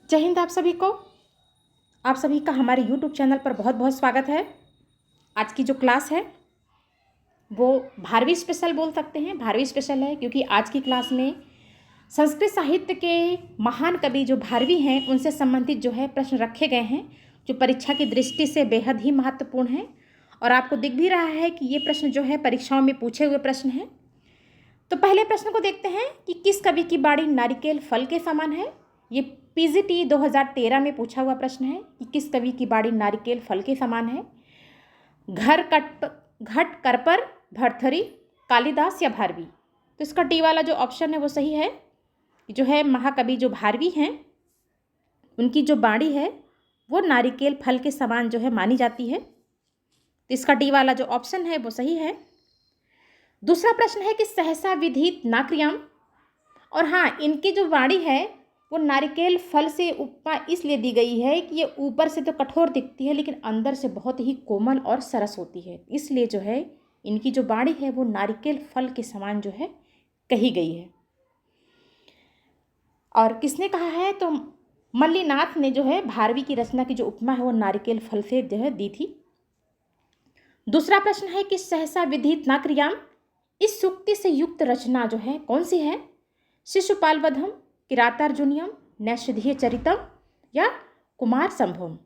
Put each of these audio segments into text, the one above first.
जय हिंद। आप सभी का हमारे YouTube चैनल पर बहुत बहुत स्वागत है। आज की जो क्लास है वो 12वीं स्पेशल बोल सकते हैं। 12वीं स्पेशल है क्योंकि आज की क्लास में संस्कृत साहित्य के महान कवि जो 12वीं हैं उनसे संबंधित जो है प्रश्न रखे गए हैं, जो परीक्षा की दृष्टि से बेहद ही महत्वपूर्ण है। और आपको दिख भी रहा है कि ये प्रश्न जो है परीक्षाओं में पूछे हुए प्रश्न हैं। तो पहले प्रश्न को देखते हैं कि किस कवि की बाणी नारिकेल फल के समान है। ये पीजीटी 2013 में पूछा हुआ प्रश्न है कि किस कवि की बाणी नारिकेल फल के समान है। घट कर पर भरथरी, कालिदास या भारवी। तो इसका डी वाला जो ऑप्शन है वो सही है। जो है महाकवि जो भारवी हैं उनकी जो बाणी है वो नारिकेल फल के समान जो है मानी जाती है। तो इसका डी वाला जो ऑप्शन है वो सही है। दूसरा प्रश्न है कि सहसा विधित नाक्रियाम। और हाँ, इनकी जो वाणी है वो नारिकेल फल से उपमा इसलिए दी गई है कि ये ऊपर से तो कठोर दिखती है लेकिन अंदर से बहुत ही कोमल और सरस होती है, इसलिए जो है इनकी जो वाणी है वो नारिकेल फल के समान जो है कही गई है। और किसने कहा है? तो मल्लीनाथ ने जो है भारवी की रचना की जो उपमा है वो नारिकेल फल से जो है दी थी। दूसरा प्रश्न है कि सहसा विधित नाक्रियाम, इस सूक्ति से युक्त रचना जो है कौन सी है? शिशुपाल वधम, किरातार्जुनीयम, नैषधीय चरितम या कुमार संभवम।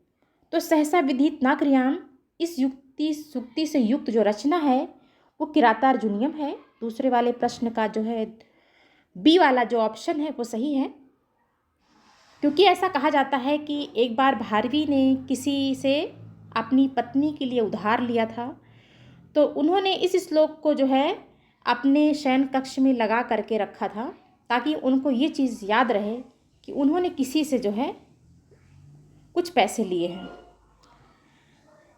तो सहसा विधित नाक्रियाम इस सूक्ति से युक्त जो रचना है वो किरातार्जुनीयम है। दूसरे वाले प्रश्न का जो है बी वाला जो ऑप्शन है वो सही है, क्योंकि ऐसा कहा जाता है कि एक बार भारवी ने किसी से अपनी पत्नी के लिए उधार लिया था, तो उन्होंने इस श्लोक को जो है अपने शयन कक्ष में लगा करके रखा था ताकि उनको ये चीज़ याद रहे कि उन्होंने किसी से जो है कुछ पैसे लिए हैं।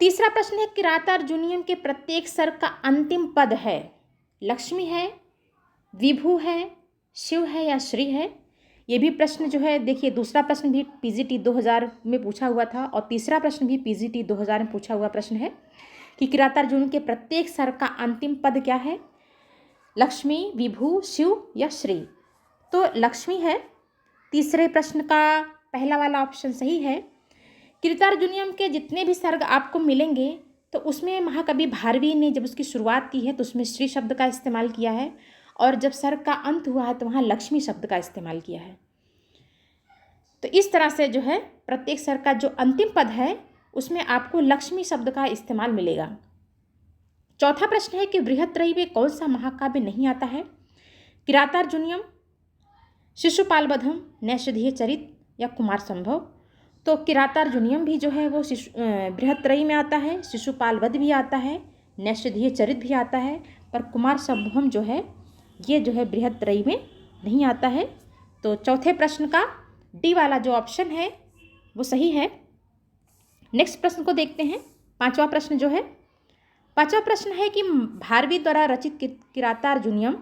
तीसरा प्रश्न है किरातार्जुनीयम के प्रत्येक स्वर का अंतिम पद है लक्ष्मी है, विभु है, शिव है या श्री है। ये भी प्रश्न जो है देखिए, दूसरा प्रश्न भी पीजीटी 2000 में पूछा हुआ था और तीसरा प्रश्न भी पीजीटी 2000 में पूछा हुआ प्रश्न है कि किरातार्जुनीयम के प्रत्येक स्वर का अंतिम पद क्या है? लक्ष्मी, विभु, शिव या श्री। तो लक्ष्मी है। तीसरे प्रश्न का पहला वाला ऑप्शन सही है। किरातार्जुनीयम के जितने भी सर्ग आपको मिलेंगे तो उसमें महाकवि भारवी ने जब उसकी शुरुआत की है तो उसमें श्री शब्द का इस्तेमाल किया है, और जब सर्ग का अंत हुआ है तो वहाँ लक्ष्मी शब्द का इस्तेमाल किया है। तो इस तरह से जो है प्रत्येक सर्ग का जो अंतिम पद है उसमें आपको लक्ष्मी शब्द का इस्तेमाल मिलेगा। चौथा प्रश्न है कि बृहत्त्रयी में कौन सा महाकाव्य नहीं आता है? किरातार्जुनीयम, शिशुपाल वधम, नैषधीय चरित या कुमार संभव। तो किरातार्जुनीयम भी जो है वो बृहत्त्रयी में आता है, शिशुपाल वध भी आता है, नैषधीय चरित भी आता है, पर कुमार संभवम जो है ये जो है बृहत्त्रयी में नहीं आता है। तो चौथे प्रश्न का डी वाला जो ऑप्शन है वो सही है। नेक्स्ट प्रश्न को देखते हैं। पांचवा प्रश्न है कि भारवी द्वारा रचित किरातार्जुनीयम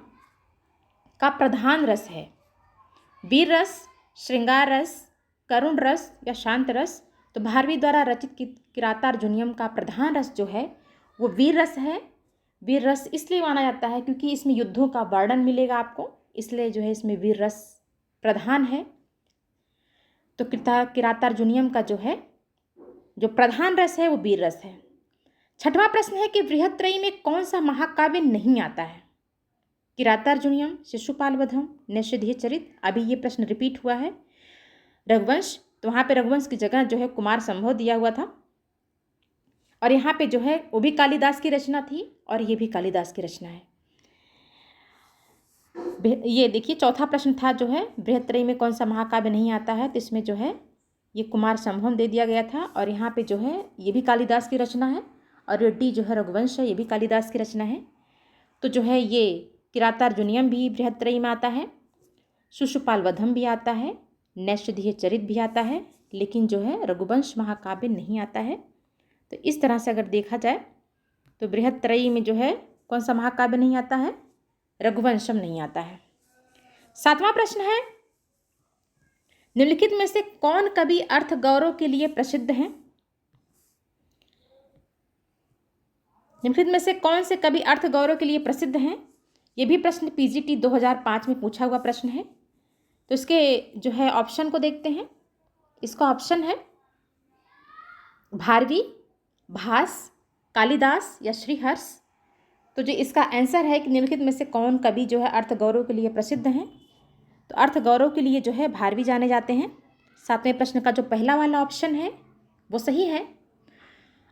का प्रधान रस है वीर रस, श्रृंगार रस, करुण रस या शांत रस। तो भारवी द्वारा रचित किरातार्जुनीयम का प्रधान रस जो है वो वीर रस है। वीर रस इसलिए माना जाता है क्योंकि इसमें युद्धों का वर्णन मिलेगा आपको, इसलिए जो है इसमें वीर रस प्रधान है। तो किरातार्जुनीयम का जो है जो प्रधान रस है वो वीर रस है। छठवां प्रश्न है कि बृहत्त्रयी में कौन सा महाकाव्य नहीं आता है? किरातार्जुनीयम, शिशुपाल वधम, नैषधीय चरित। अभी ये प्रश्न रिपीट हुआ है। रघुवंश, तो वहाँ पे रघुवंश की जगह जो है कुमार संभव दिया हुआ था, और यहाँ पे जो है वो भी कालिदास की रचना थी और ये भी कालिदास की रचना है। ये देखिए चौथा प्रश्न था जो है बृहत्त्रयी में कौन सा महाकाव्य नहीं आता है, तो इसमें जो है ये कुमार संभव दे दिया गया था, और यहाँ पे जो है ये भी कालिदास की रचना है, और ये डी जो है रघुवंश है ये भी कालिदास की रचना है। तो जो है ये किरातार्जुनीयम भी बृहत्त्रयी में आता है, शिशुपाल वधम भी आता है, नैषधीय चरित भी आता है, लेकिन जो है रघुवंश महाकाव्य नहीं आता है। तो इस तरह से अगर देखा जाए तो बृहत्त्रयी में जो है कौन सा महाकाव्य नहीं आता है? रघुवंशम नहीं आता है। सातवां प्रश्न है निम्नलिखित में से कौन कवि अर्थ गौरव के लिए प्रसिद्ध हैं? निम्नलिखित में से कौन से कवि अर्थ गौरव के लिए प्रसिद्ध हैं? ये भी प्रश्न पीजीटी 2005 में पूछा हुआ प्रश्न है। तो इसके जो है ऑप्शन को देखते हैं। इसका ऑप्शन है भारवी, भास, कालिदास या श्रीहर्ष। तो जो इसका आंसर है कि निम्नलिखित में से कौन कवि जो है अर्थ गौरव के लिए प्रसिद्ध हैं, तो अर्थ गौरव के लिए जो है भारवी जाने जाते हैं। 7वें प्रश्न का जो पहला वाला ऑप्शन है वो सही है।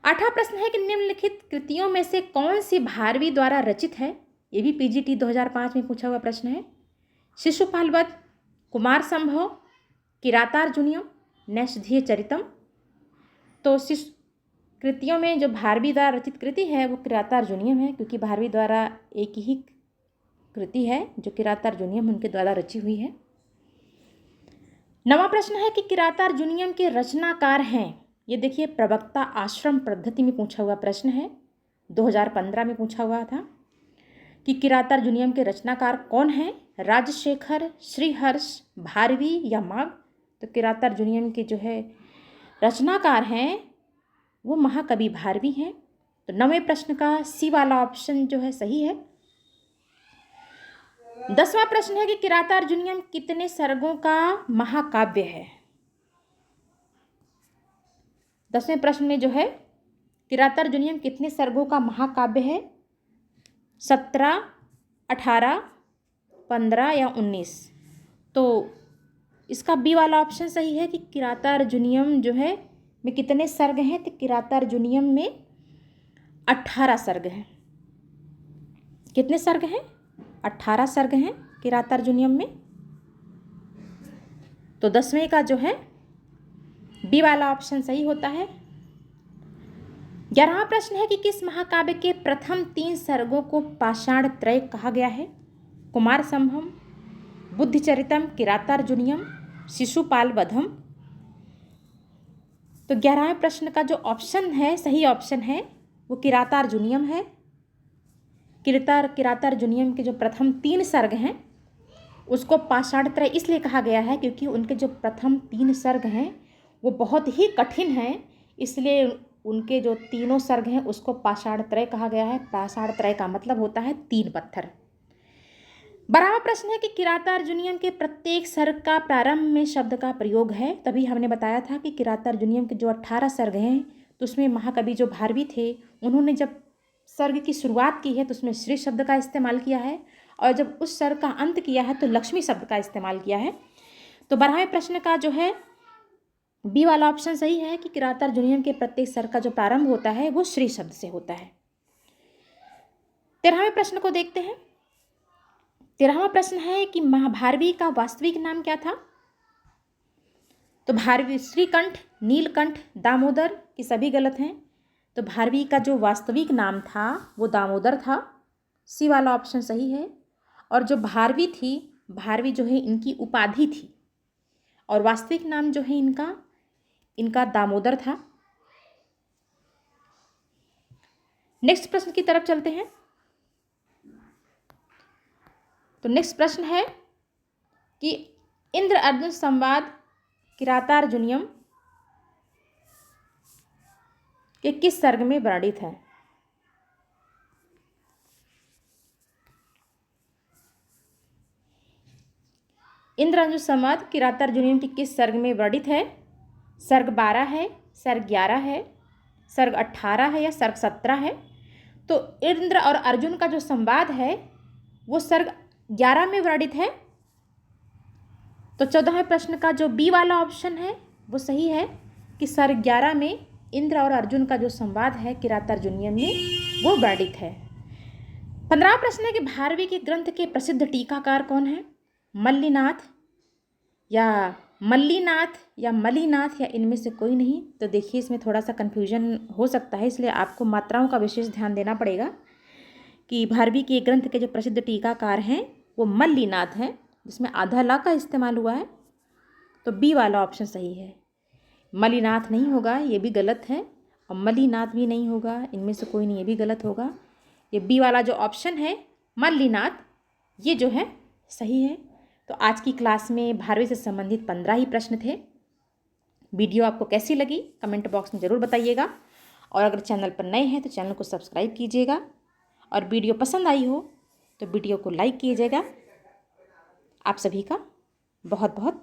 8वां प्रश्न है कि निम्नलिखित कृतियों में से कौन सी भारवी द्वारा रचित है। ये भी पीजीटी 2005 में पूछा हुआ प्रश्न है। शिशुपाल वध, कुमार संभव, किरातार्जुनीयम, नैषधीय चरितम। तो कृतियों में जो भारवी द्वारा रचित कृति है वो किरातार्जुनीयम है, क्योंकि भारवी द्वारा एक ही कृति है जो किरातार्जुनीयम उनके द्वारा रची हुई है। 9वां प्रश्न है कि किरातार्जुनीयम के रचनाकार हैं। ये देखिए प्रवक्ता आश्रम पद्धति में पूछा हुआ प्रश्न है, 2015 में पूछा हुआ था कि किरातार्जुनीयम के रचनाकार कौन हैं, राजशेखर, श्रीहर्ष, भारवी या माघ। तो किरातार्जुनीयम के जो है रचनाकार हैं वो महाकवि भारवी हैं। तो 9वें प्रश्न का सी वाला ऑप्शन जो है सही है। 10वां प्रश्न है कि किरातार्जुनीयम कितने सर्गों का महाकाव्य है। 10वें प्रश्न में जो है किरातार्जुनीयम कितने सर्गों का महाकाव्य है, 17, 18, 15 या 19। तो इसका बी वाला ऑप्शन सही है कि किरातार्जुनीयम जो है में कितने सर्ग हैं, तो किरातार्जुनीयम में 18 सर्ग हैं। कितने सर्ग हैं, 18 सर्ग हैं किरातार्जुनीयम में। तो 10वें का जो है बी वाला ऑप्शन सही होता है। 11वां प्रश्न है कि किस महाकाव्य के प्रथम 3 सर्गों को पाषाण त्रय कहा गया है, कुमार संभवम, बुद्धिचरितम, किरातार्जुनीयम, शिशुपाल वधम। तो 11वें प्रश्न का जो ऑप्शन है सही ऑप्शन है वो किरातार्जुनीयम है। किरातार्जुनीयम के जो प्रथम 3 सर्ग हैं उसको पाषाण त्रय इसलिए कहा गया है क्योंकि उनके जो प्रथम 3 सर्ग हैं वो बहुत ही कठिन हैं, इसलिए उनके जो तीनों सर्ग हैं उसको पाषाण त्रय कहा गया है। पाषाण त्रय का मतलब होता है 3 पत्थर। 12वां प्रश्न है कि किरातार्जुनीयम के प्रत्येक सर्ग का प्रारंभ में शब्द का प्रयोग है। तभी हमने बताया था कि किरातार्जुनीयम के जो 18 सर्ग हैं तो उसमें महाकवि जो भारवी थे उन्होंने जब सर्ग की शुरुआत की है तो उसमें श्री शब्द का इस्तेमाल किया है, और जब उस सर्ग का अंत किया है तो लक्ष्मी शब्द का इस्तेमाल किया है। तो 12वें प्रश्न का जो है बी वाला ऑप्शन सही है कि किरातार्जुनीयम के प्रत्येक सर्ग का जो प्रारंभ होता है वो श्री शब्द से होता है। 13वें प्रश्न को देखते हैं। 13वां प्रश्न है कि महाभारवी का वास्तविक नाम क्या था। तो भारवी श्रीकंठ, नीलकंठ, दामोदर की सभी गलत हैं। तो भारवी का जो वास्तविक नाम था वो दामोदर था, सी वाला ऑप्शन सही है। और जो भारवी थी, भारवी जो है इनकी उपाधि थी और वास्तविक नाम जो है इनका दामोदर था। नेक्स्ट प्रश्न की तरफ चलते हैं। तो नेक्स्ट प्रश्न है कि इंद्र अर्जुन संवाद किरातार्जुनीयम के किस सर्ग में वर्णित है। इंद्र अर्जुन संवाद किरातार्जुनीयम के किस सर्ग में वर्णित है। सर्ग 12 है, सर्ग 11 है, सर्ग 18 है या सर्ग 17 है। तो इंद्र और अर्जुन का जो संवाद है वो सर्ग 11 में वर्णित है। तो 14वें प्रश्न का जो बी वाला ऑप्शन है वो सही है कि सर्ग 11 में इंद्र और अर्जुन का जो संवाद है किरातार्जुनीयम में वो वर्णित है। 15वां प्रश्न है कि भारवी के ग्रंथ के प्रसिद्ध टीकाकार कौन है, मल्लीनाथ या मलीनाथ या इनमें से कोई नहीं। तो देखिए इसमें थोड़ा सा कन्फ्यूजन हो सकता है, इसलिए आपको मात्राओं का विशेष ध्यान देना पड़ेगा कि भारवी के ग्रंथ के जो प्रसिद्ध टीकाकार हैं वो मल्लीनाथ हैं, जिसमें आधा ला का इस्तेमाल हुआ है। तो बी वाला ऑप्शन सही है। मलीनाथ नहीं होगा, ये भी गलत है, और मलीनाथ भी नहीं होगा, इनमें से कोई नहीं, ये भी गलत होगा। ये बी वाला जो ऑप्शन है मल्लीनाथ, ये जो है सही है। तो आज की क्लास में भारवी से संबंधित 15 ही प्रश्न थे। वीडियो आपको कैसी लगी कमेंट बॉक्स में ज़रूर बताइएगा, और अगर चैनल पर नए हैं तो चैनल को सब्सक्राइब कीजिएगा, और वीडियो पसंद आई हो तो वीडियो को लाइक कीजिएगा। आप सभी का बहुत बहुत